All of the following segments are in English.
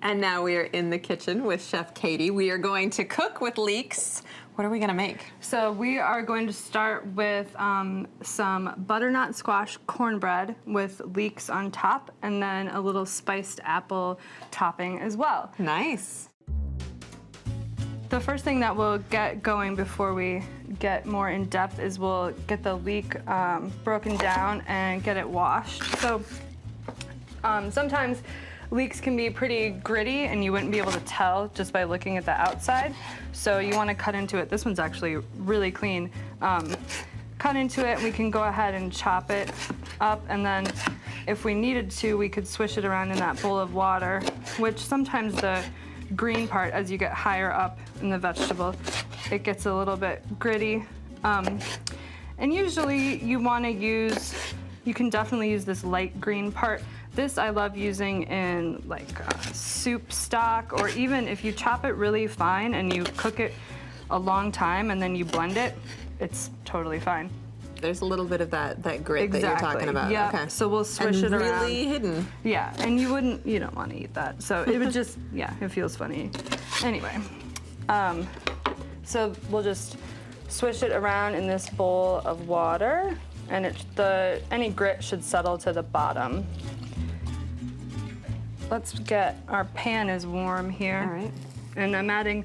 And now we are in the kitchen with Chef Katy. We are going to cook with Leeks. What are we gonna make? So we are going to start with some butternut squash cornbread with leeks on top, and then a little spiced apple topping as well. Nice. The first thing that we'll get going before we get more in depth is we'll get the leek broken down and get it washed. So sometimes leeks can be pretty gritty and you wouldn't be able to tell just by looking at the outside. So you want to cut into it. This one's actually really clean. Cut into it, we can go ahead and chop it up, and then if we needed to, we could swish it around in that bowl of water, which sometimes the green part, as you get higher up in the vegetable, it gets a little bit gritty. And usually you want to use, you can definitely use this light green part. This I love using in like soup stock, or even if you chop it really fine and you cook it a long time and then you blend it, it's totally fine. There's a little bit of that grit that you're talking about. Yeah. Okay. So we'll swish it around. Really hidden. Yeah, and you don't want to eat that. So it would just, yeah, it feels funny. Anyway, so we'll just swish it around in this bowl of water, and any grit should settle to the bottom. Let's get, our pan is warm here. All right. And I'm adding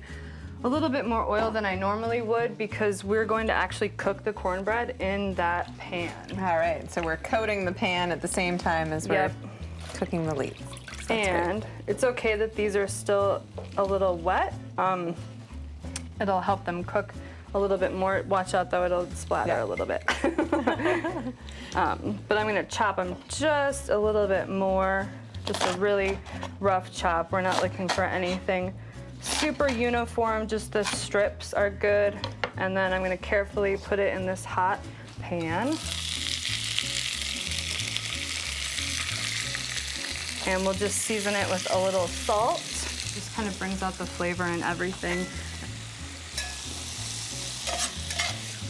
a little bit more oil than I normally would because we're going to actually cook the cornbread in that pan. All right, so we're coating the pan at the same time as we're cooking the leeks. And it's okay that these are still a little wet. It'll help them cook a little bit more. Watch out though, it'll splatter a little bit. But I'm gonna chop them just a little bit more, just a really rough chop. We're not looking for anything super uniform, just the strips are good. And then I'm gonna carefully put it in this hot pan. And we'll just season it with a little salt. Just kind of brings out the flavor and everything.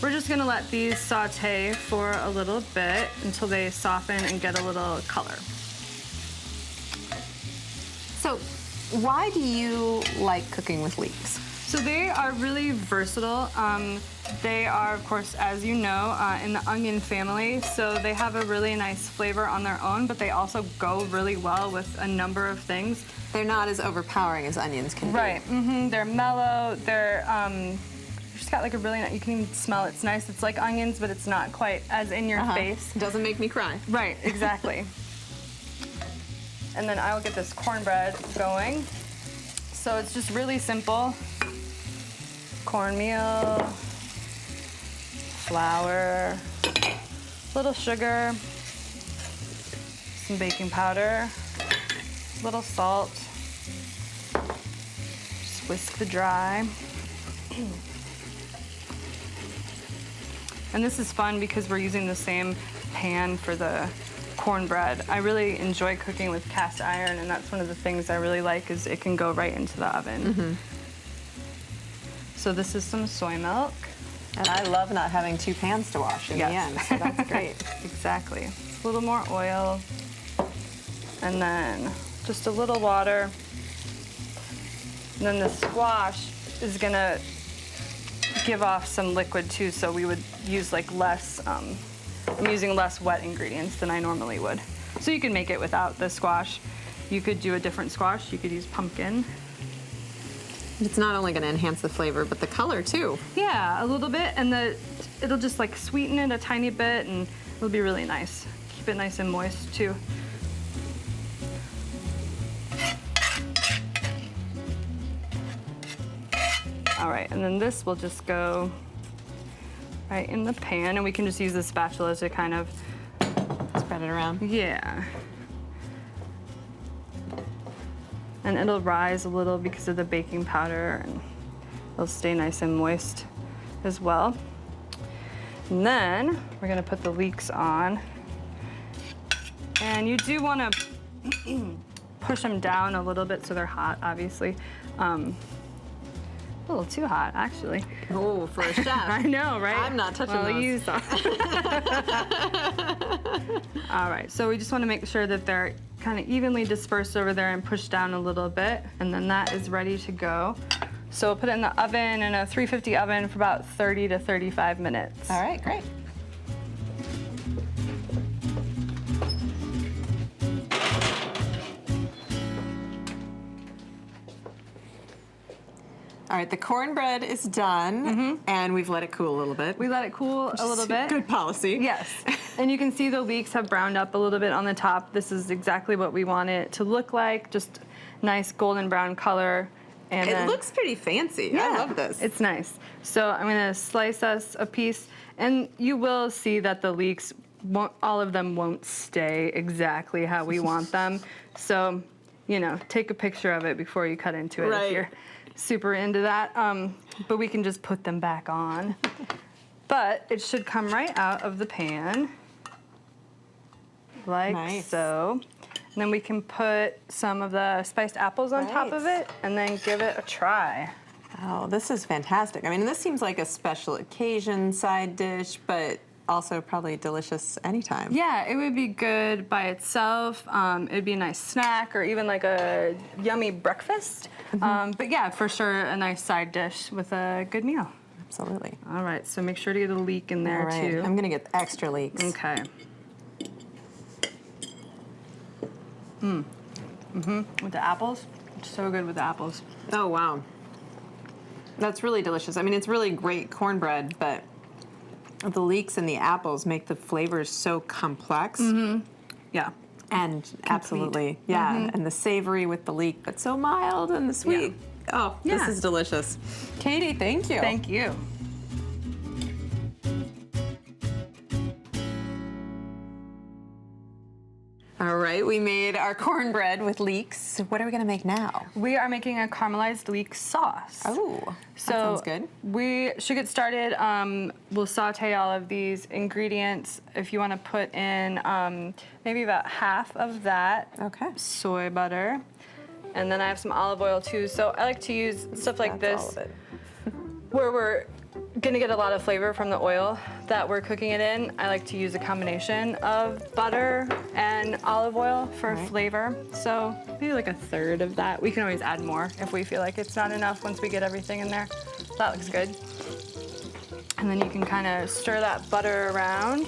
We're just gonna let these saute for a little bit until they soften and get a little color. So, why do you like cooking with leeks? So they are really versatile. They are, of course, as you know, in the onion family, so they have a really nice flavor on their own, but they also go really well with a number of things. They're not as overpowering as onions can be. Right, they're mellow, they're just got like a really nice, you can even smell it's nice. It's like onions, but it's not quite as in your face. Doesn't make me cry. Right, exactly. And then I will get this cornbread going. So it's just really simple. Cornmeal, flour, little sugar, some baking powder, little salt. Just whisk the dry. And this is fun because we're using the same pan for the cornbread. I really enjoy cooking with cast iron, and that's one of the things I really like is it can go right into the oven. So this is some soy milk. And I love not having two pans to wash in the end, so that's great. Exactly. A little more oil, and then just a little water. And then the squash is gonna give off some liquid too, so we would use like less, I'm using less wet ingredients than I normally would. So you can make it without the squash. You could do a different squash. You could use pumpkin. It's not only going to enhance the flavor, but the color too. Yeah, a little bit, and it'll just like sweeten it a tiny bit, and it'll be really nice. Keep it nice and moist too. All right, and then this will just go right in the pan, and we can just use the spatula to kind of spread it around. Yeah. And it'll rise a little because of the baking powder, and it'll stay nice and moist as well. And then we're gonna put the leeks on. And you do wanna push them down a little bit so they're hot, obviously. A little too hot, actually. Oh, for a chef. I know, right? I'm not touching those. You saw. All right, so we just want to make sure that they're kind of evenly dispersed over there and push down a little bit, and then that is ready to go. So we'll put it in the oven, in a 350 oven for about 30 to 35 minutes. All right, great. All right, the cornbread is done, and we've let it cool a little bit. We let it cool a little bit. Good policy. Yes, and you can see the leeks have browned up a little bit on the top. This is exactly what we want it to look like, just nice golden brown color. And It looks pretty fancy. yeah, I love this. It's nice. So I'm gonna slice us a piece, and you will see that the leeks, all of them won't stay exactly how we want them. So, you know, take a picture of it before you cut into it Right. if you're super into that. But we can just put them back on. But it should come right out of the pan, like Nice. so. And then we can put some of the spiced apples on top of Right. it and then give it a try. Oh, this is fantastic. I mean, this seems like a special occasion side dish, but also probably delicious anytime. Yeah, it would be good by itself. It would be a nice snack or even like a yummy breakfast. But yeah, for sure, a nice side dish with a good meal. Absolutely. All right, so make sure to get a leek in there All right, too. I'm gonna get extra leeks. Okay. With the apples, it's so good with the apples. Oh, wow. That's really delicious. I mean, it's really great cornbread, but the leeks and the apples make the flavors so complex. Yeah. And absolutely, yeah. And the savory with the leek, but so mild and the sweet. Oh, Yeah. this is delicious. Katie, thank you. Thank you. All right, we made our cornbread with leeks. What are we gonna make now? We are making a caramelized leek sauce. Oh, So that sounds good. we should get started. We'll saute all of these ingredients. If you want to put in maybe about half of that Okay. soy butter. And then I have some olive oil too. So I like to use stuff like That's all this of it. where we're gonna get a lot of flavor from the oil that we're cooking it in. I like to use a combination of butter and olive oil for Right. flavor. So maybe like a third of that. We can always add more if we feel like it's not enough once we get everything in there. That looks good. And then you can kind of stir that butter around.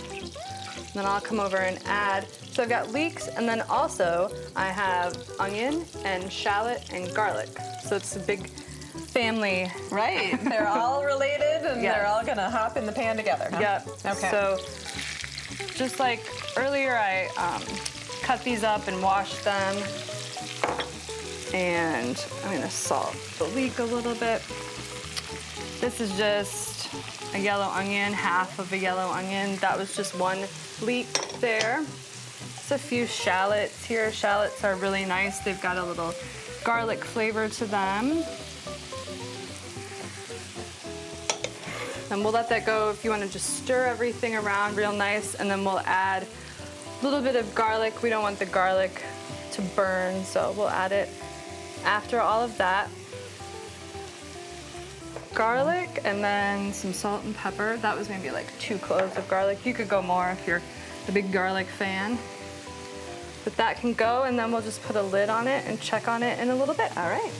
Then I'll come over and add. So I've got leeks, and then also I have onion and shallot and garlic. So it's a big family. Right, they're all related and Yes. they're all gonna hop in the pan together, huh? Yep. Okay. So just like earlier, I cut these up and washed them. And I'm gonna salt the leek a little bit. This is just a yellow onion, half of a yellow onion. That was just one leek there. Just a few shallots here. Shallots are really nice. They've got a little garlic flavor to them. And we'll let that go if you want to just stir everything around real nice, and then we'll add a little bit of garlic. We don't want the garlic to burn, so we'll add it after all of that. Garlic and then some salt and pepper. That was maybe like 2 cloves of garlic. You could go more if you're a big garlic fan. But that can go, and then we'll just put a lid on it and check on it in a little bit. All right.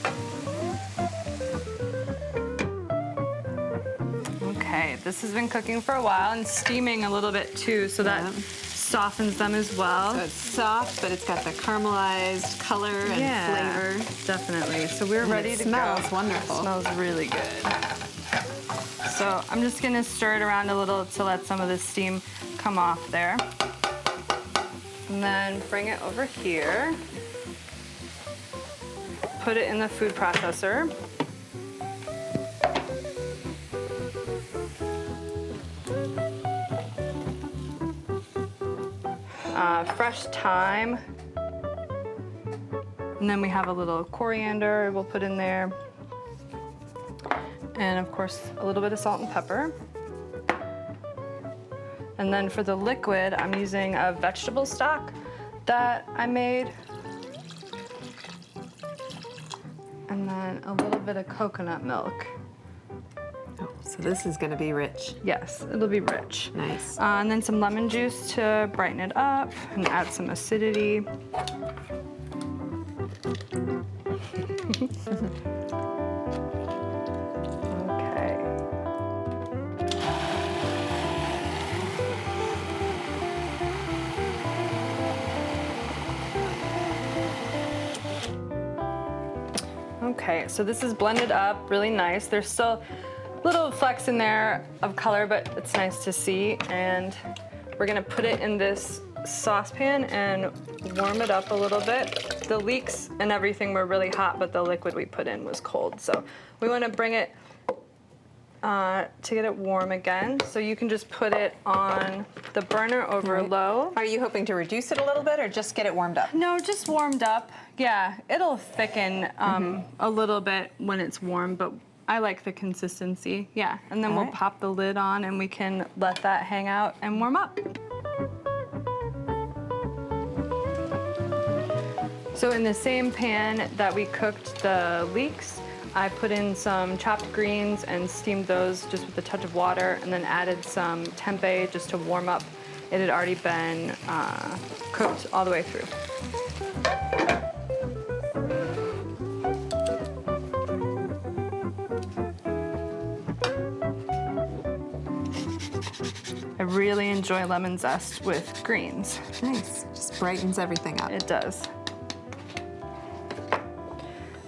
Okay, this has been cooking for a while and steaming a little bit too, so that softens them as well. So it's soft, but it's got the caramelized color and flavor. Definitely. So we're ready it to smells go. wonderful. It smells really good. So I'm just gonna stir it around a little to let some of the steam come off there. And then bring it over here. Put it in the food processor. Fresh thyme. And then we have a little coriander we'll put in there. And of course, a little bit of salt and pepper. And then for the liquid, I'm using a vegetable stock that I made. And then a little bit of coconut milk. Oh, so this is gonna be rich. Yes, it'll be rich. Nice. And then some lemon juice to brighten it up and add some acidity. Okay. Okay, so this is blended up really nice. There's still little flecks in there of color, but it's nice to see. And we're gonna put it in this saucepan and warm it up a little bit. The leeks and everything were really hot, but the liquid we put in was cold. So we wanna bring it to get it warm again. So you can just put it on the burner over low. Are you hoping to reduce it a little bit or just get it warmed up? No, just warmed up. Yeah, it'll thicken a little bit when it's warm, but I like the consistency. Yeah, and then we'll pop the lid on and we can let that hang out and warm up. So in the same pan that we cooked the leeks, I put in some chopped greens and steamed those just with a touch of water, and then added some tempeh just to warm up. It had already been cooked all the way through. I really enjoy lemon zest with greens. Nice, just brightens everything up. It does.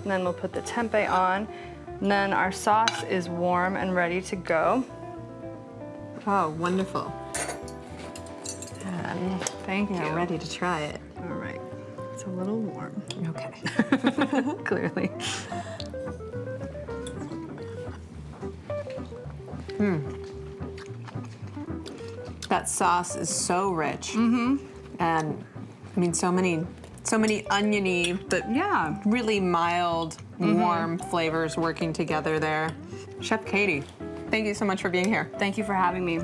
And then we'll put the tempeh on. And then our sauce is warm and ready to go. Oh, wonderful. Thank you. Ready to try it. All right. It's a little warm. Okay. Clearly. That sauce is so rich. And I mean, so many oniony, but Yeah. really mild, warm flavors working together there. Chef Katy, thank you so much for being here. Thank you for having me.